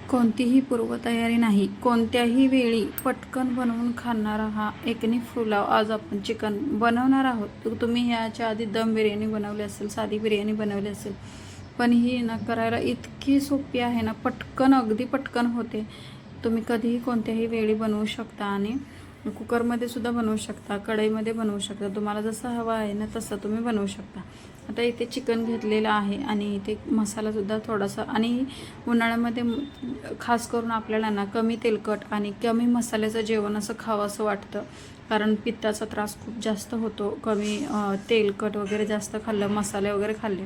कोणतीही पूर्वतयारी नाही, कोणत्याही वेळी पटकन बनवून खाणारा हा एकनी पुलाव आज आपण चिकन बनवणार आहोत. तुम्ही ह्याच्या आधी दम बिर्याणी बनवली असेल, साधी बिर्याणी बनवली असेल, पण ही ना करायला इतकी सोपी आहे ना, पटकन अगदी पटकन होते. तुम्ही कधीही कोणत्याही वेळी बनवू शकता आणि कुकरमध्ये सुद्धा बनवू शकता, कढईमध्ये बनवू शकता. तुम्हाला जसं हवं आहे ना तसं तुम्ही बनवू शकता. आता इथे चिकन घेतलेलं आहे आणि इथे मसालासुद्धा थोडासा, आणि उन्हाळ्यामध्ये खास करून आपल्याला ना कमी तेलकट आणि कमी मसाल्याचं जेवण असं खावं असं वाटतं, कारण पित्ताचा त्रास खूप जास्त होतो कमी तेलकट वगैरे जास्त खाल्लं, मसाले वगैरे खाल्ले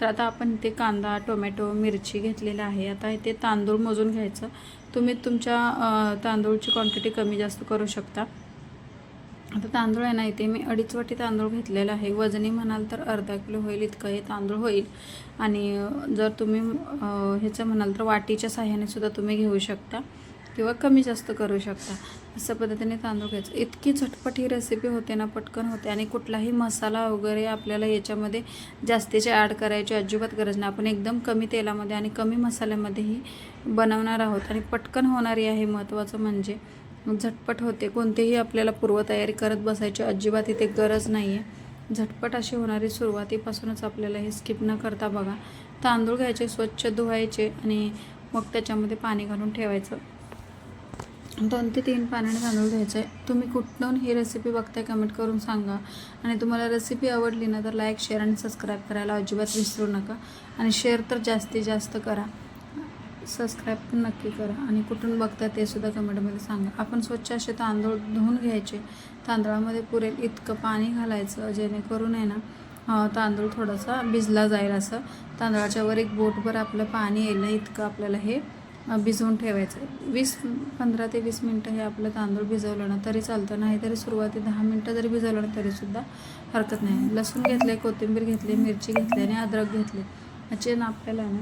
तर. आता आपण इथे कांदा, टोमॅटो, मिरची घेतलेला आहे. आता इथे तांदूळ मोजून घ्यायचं. तुम्ही तुमच्या तांदूळची क्वांटिटी कमी जास्त करू शकता. आता तांदूळ आहे ना, इथे मी 2.5 वाटी तांदूळ घेतलेला आहे. वजनी म्हणाल तर अर्धा किलो होईल इतकं हे तांदूळ होईल. आणि जर तुम्ही ह्याचं म्हणाल तर वाटीच्या साह्याने सुद्धा तुम्ही घेऊ शकता किंवा कमी जास्त करू शकता. अशा पद्धतीने तांदूळ घ्यायचं. इतकी झटपट ही रेसिपी होते ना, पटकन होते आणि कुठलाही मसाला वगैरे आपल्याला याच्यामध्ये जास्तीचे ॲड करायची अजिबात गरज नाही. आपण एकदम कमी तेलामध्ये आणि कमी मसाल्यामध्येही बनवणार आहोत आणि पटकन होणारी आहे. महत्त्वाचं म्हणजे झटपट होते. कोणतेही आपल्याला पूर्वतयारी करत बसायची अजिबात इथे गरज नाही आहे. झटपट अशी होणारी सुरुवातीपासूनच आपल्याला हे स्किप न करता बघा. तांदूळ घ्यायचे, स्वच्छ धुवायचे आणि मग त्याच्यामध्ये पाणी घालून ठेवायचं. 2 ते 3 पाण्याने तांदूळ घ्यायचं आहे. तुम्ही कुठून ही रेसिपी बघताय कमेंट करून सांगा. आणि तुम्हाला रेसिपी आवडली ना तर लाईक, शेअर आणि सबस्क्राईब करायला अजिबात विसरू नका. आणि शेअर तर जास्तीत जास्त करा, सबस्क्राईब पण नक्की करा. आणि कुठून बघता ते सुद्धा कमेंटमध्ये सांगा. आपण स्वच्छ असे तांदूळ धुवून घ्यायचे. तांदळामध्ये पुरेल इतकं पाणी घालायचं जेणेकरून आहे ना तांदूळ थोडासा भिजला जाईल. असं तांदळाच्या वर एक बोटभर आपलं पाणी येईल ना इतकं आपल्याला हे भिजवून ठेवायचं. 15 ते 20 मिनटं हे आपलं तांदूळ भिजवलं ना तरी चालतं. नाही तरी सुरुवाती 10 मिनटं जरी भिजवलं ना तरीसुद्धा हरकत नाही. लसूण घेतले, कोथिंबीर घेतली, मिरची घेतली आणि अद्रक घेतले. याचे ना आपल्याला ना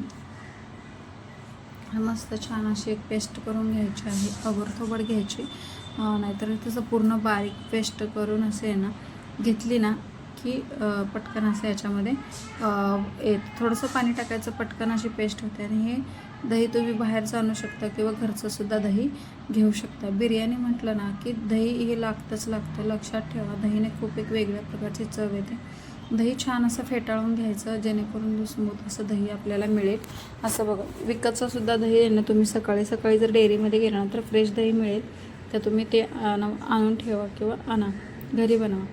मस्त छान अशी एक पेस्ट करून घ्यायची आहे. अगोरथोबड घ्यायची, नाहीतर तसं पूर्ण बारीक पेस्ट करून असे ना घेतली ना की पटकन असं याच्यामध्ये थोडंसं पाणी टाकायचं, पटकन अशी पेस्ट होते. आणि हे दही तुम्ही बाहेरचं आणू शकता किंवा घरचंसुद्धा दही घेऊ शकता. बिर्याणी म्हटलं ना की दही हे लागतंच लागतं, लक्षात ठेवा. दहीने खूप एक वेगळ्या प्रकारची चव येते. दही छान असं फेटाळून घ्यायचं जेणेकरून स्मूथ असं दही आपल्याला मिळेल. असं बघा, विकतचंसुद्धा दही आहे ना, तुम्ही सकाळी सकाळी जर डेअरीमध्ये गेला तर फ्रेश दही मिळेल. तर तुम्ही ते आणून ठेवा किंवा आणा, घरी बनवा.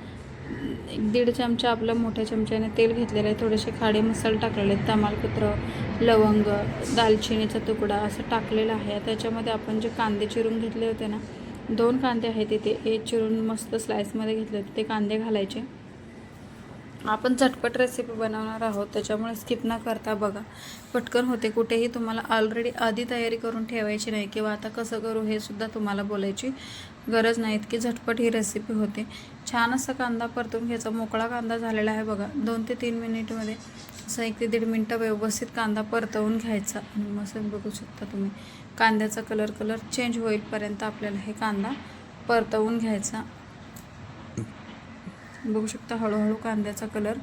1-1.5 चमचा आपलं मोठ्या चमच्याने तेल घेतलेलं आहे. थोडेसे खाडे मसाले टाकलेले आहेत, तमालपत्र, लवंग, दालचिनीचा तुकडा असं टाकलेलं आहे. त्याच्यामध्ये आपण जे कांदे चिरून घेतले होते ना, 2 कांदे आहेत इथे, एक चिरून मस्त स्लाईसमध्ये घेतले होते, ते कांदे घालायचे. आपण झटपट रेसिपी बनवणार आहोत त्याच्यामुळे स्किप न करता बघा, पटकन होते. कुठेही तुम्हाला ऑलरेडी आधी तयारी करून ठेवायची नाही किंवा आता कसं करू हे सुद्धा तुम्हाला बोलायची गरज नाही. इतकी झटपट ही रेसिपी होते. छान असा कांदा परतून घ्यायचा. मोकळा कांदा झालेला आहे बघा. 2 ते 3 मिनिटमध्ये असं 1 ते 1.5 मिनटं व्यवस्थित कांदा परतवून घ्यायचा. आणि मस्त बघू शकता तुम्ही कांद्याचा कलर चेंज होईपर्यंत आपल्याला हे कांदा परतवून घ्यायचा. बघू शकता हळूहळू कांद्याचा कलर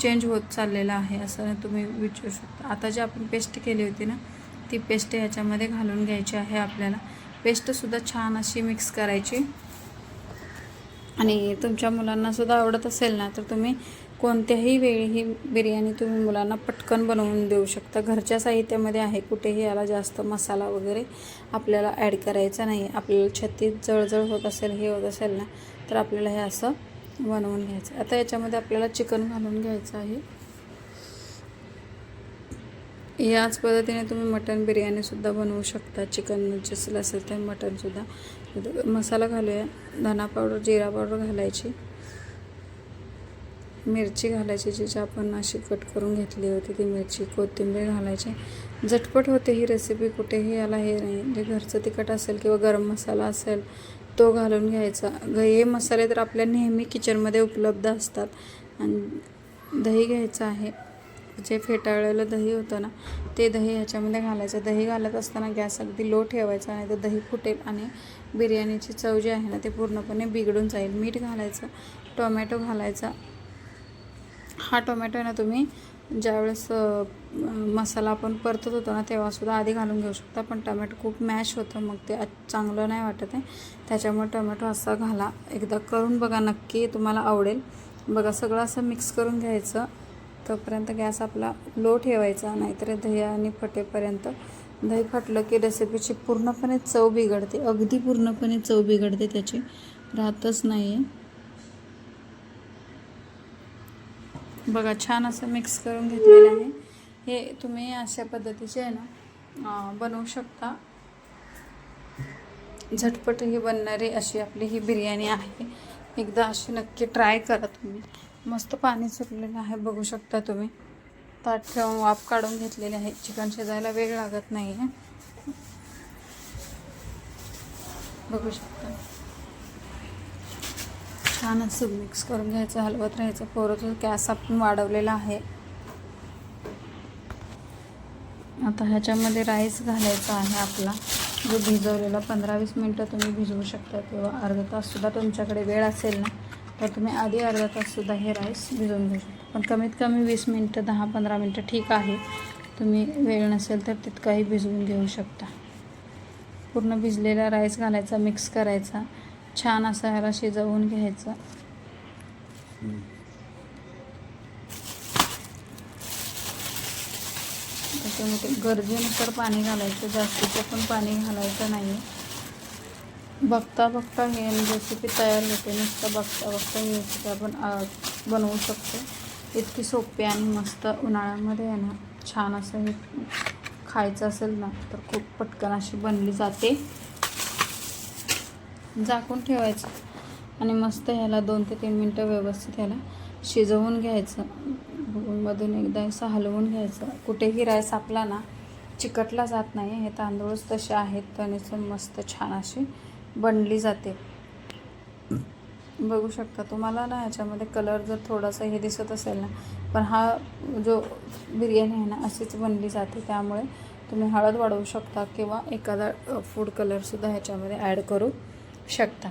चेंज होत चाललेला आहे असं तुम्ही विचारू शकता. आता जी आपण पेस्ट केली होती ना ती पेस्ट ह्याच्यामध्ये घालून घ्यायची आहे आपल्याला. पेस्टसुद्धा छान अशी मिक्स करायची. आणि तुमच्या मुलांनासुद्धा आवडत असेल ना तर तुम्ही कोणत्याही वेळी ही बिर्याणी तुम्ही मुलांना पटकन बनवून देऊ शकता. घरच्या साहित्यामध्ये आहे, कुठेही याला जास्त मसाला वगैरे आपल्याला ॲड करायचा नाही. आपल्याला छातीत जळजळ होत असेल, हे होत असेल ना तर आपल्याला हे असं बनवून घ्यायचं. आता याच्यामध्ये आपल्याला चिकन घालून घ्यायचं आहे. याच पद्धतीने तुम्ही मटण बिर्याणीसुद्धा बनवू शकता. चिकन जसं असेल तर मटणसुद्धा. मसाला घालूया. धना पावडर, जिरा पावडर घालायची, मिरची घालायची जी आपण अशी कट करून घेतली होती ती मिरची, कोथिंबीर घालायची. झटपट होते ही रेसिपी. कुठेही याला हे नाही. जे घरचं तिखट असेल किंवा गरम मसाला असेल तो घालून घ्यायचा. हे मसाले तर आपल्या नेहमी किचनमध्ये उपलब्ध असतात. आणि दही घ्यायचं आहे. जे फेटाळलेलं दही होतं ना ते दही ह्याच्यामध्ये घालायचं. दही घालत असताना गॅस अगदी लो ठेवायचा, नाही तर दही फुटेल आणि बिर्याणीची चव जी आहे ना ते पूर्णपणे बिघडून जाईल. मीठ घालायचं, टोमॅटो घालायचा. हा टोमॅटो ना तुम्ही ज्यावेळेस मसाला आपण परतत होतो ना तेव्हासुद्धा आधी घालून घेऊ शकता, पण टमॅटो खूप मॅश होतं मग ते चांगलं नाही वाटत आहे. त्याच्यामुळे टमॅटो असा घाला. एकदा करून बघा, नक्की तुम्हाला आवडेल. बघा सगळं असं मिक्स करून घ्यायचं. तोपर्यंत गॅस आपला लो ठेवायचा, नाहीतर दही आणि फटेपर्यंत. दही फाटलं की रेसिपीची पूर्णपणे चव बिघडते, अगदी पूर्णपणे चव बिघडते, त्याची राहतच नाही आहे. बघा छान असं मिक्स करून घेतलेलं आहे. हे तुम्ही अशा पद्धतीचे आहे ना बनवू शकता. झटपट ही बनणारी अशी आपली ही बिर्याणी आहे. एकदा अशी नक्की ट्राय करा तुम्ही. मस्त पाणी सुटलेलं आहे, बघू शकता तुम्ही. ताट ठेवून वाफ काढून घेतलेली आहे. चिकन शिजायला वेळ लागत नाही आहे, बघू शकता. छान असं मिक्स करून घ्यायचं, हलवत राहायचं. परत गॅस आपण वाढवलेला आहे. आता ह्याच्यामध्ये राईस घालायचा आहे आपला, जो भिजवलेला. 15-20 मिनटं तुम्ही भिजवू शकता, किंवा अर्धा ताससुद्धा तुमच्याकडे वेळ असेल ना तर तुम्ही आधी अर्धा ताससुद्धा हे राईस भिजवून घेऊ शकता. पण कमीत कमी 20 मिनटं, 10-15 मिनटं ठीक आहे. तुम्ही वेळ नसेल तर तितकाही भिजवून घेऊ शकता. पूर्ण भिजलेला राईस घालायचा, मिक्स करायचा, छान असं ह्याला शिजवून घ्यायचं. त्याच्यामध्ये गरजेनुसार पाणी घालायचं, जास्तीचं पण पाणी घालायचं नाही. बघता बघता हे रेसिपी तयार होते. नुसतं बघता बघता ही रेसिपी आपण बनवू शकतो. इतकी सोपी आणि मस्त. उन्हाळ्यामध्ये आहे ना छान असं हे खायचं असेल ना तर खूप पटकन अशी बनली जाते. झाकून ठेवायचं आणि मस्त ह्याला 2 ते 3 मिनटं व्यवस्थित ह्याला शिजवून घ्यायचं. मधून एकदा असं हलवून घ्यायचं. कुठेही राईस आपला ना चिकटला जात नाही. हे तांदूळच तसे आहेत आणि मस्त छान अशी बनली जाते, बघू शकता. तुम्हाला ना ह्याच्यामध्ये कलर जर थोडासा हे दिसत असेल ना, पण हा जो बिर्याणी आहे ना अशीच बनली जाते. त्यामुळे तुम्ही हळद वाढवू शकता किंवा एखादा फूड कलरसुद्धा ह्याच्यामध्ये ॲड करू शकता.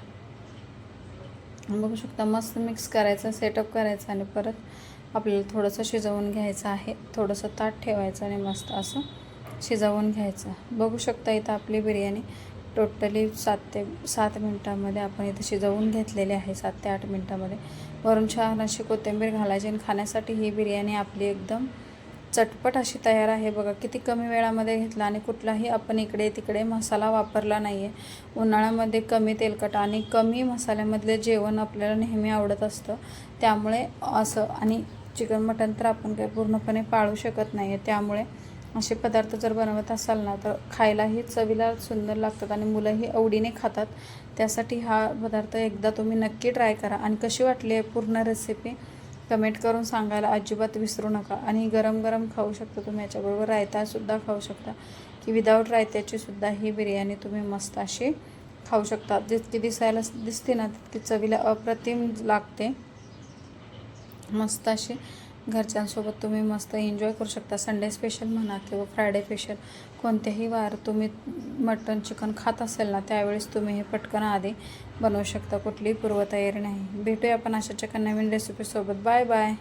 बघू शकता. मस्त मिक्स करायचं, सेटअप करायचं आणि परत आपल्याला थोडंसं शिजवून घ्यायचं आहे. थोडंसं ताट ठेवायचं आणि मस्त असं शिजवून घ्यायचं. बघू शकता इथं आपली बिर्याणी टोटली 7 ते 7 मिनटामध्ये आपण इथं शिजवून घेतलेली आहे. 7 ते 8 मिनटामध्ये. वरून छान अशी कोथिंबीर घालायची आणि खाण्यासाठी ही बिर्याणी आपली एकदम चटपट अशी तयार आहे. बघा किती कमी वेळामध्ये घेतला आणि कुठलाही आपण इकडे तिकडे मसाला वापरला नाही आहे. उन्हाळ्यामध्ये कमी तेलकट आणि कमी मसाल्यामधले जेवण आपल्याला नेहमी आवडत असतं. त्यामुळे असं, आणि चिकन मटण तर आपण काही पूर्णपणे पाळू शकत नाही आहे. त्यामुळे असे पदार्थ जर बनवत असाल ना तर खायलाही चवीला सुंदर लागतात आणि मुलंही आवडीने खातात. त्यासाठी हा पदार्थ एकदा तुम्ही नक्की ट्राय करा. आणि कशी वाटली आहे पूर्ण रेसिपी कमेंट करून सांगायला अजिबात विसरू नका. आणि गरम गरम खाऊ शकता तुम्ही. याच्याबरोबर रायतासुद्धा खाऊ शकता, की विदाऊट रायत्याचीसुद्धा ही बिर्याणी तुम्ही मस्त अशी खाऊ शकता. जितकी दिसायला दिसते ना तितकी चवीला अप्रतिम लागते. मस्त अशी घरच्यांसोबत तुम्ही मस्त एन्जॉय करू शकता. संडे स्पेशल म्हणा किंवा फ्रायडे स्पेशल, कोणत्याही वार तुम्ही मटण चिकन खात असेल ना त्यावेळेस तुम्ही हे पटकन आधी बनवू शकता. कुठलीही पूर्वतयारी नाही. भेटूया आपण अशाच एका नवीन रेसिपीसोबत. Bye bye.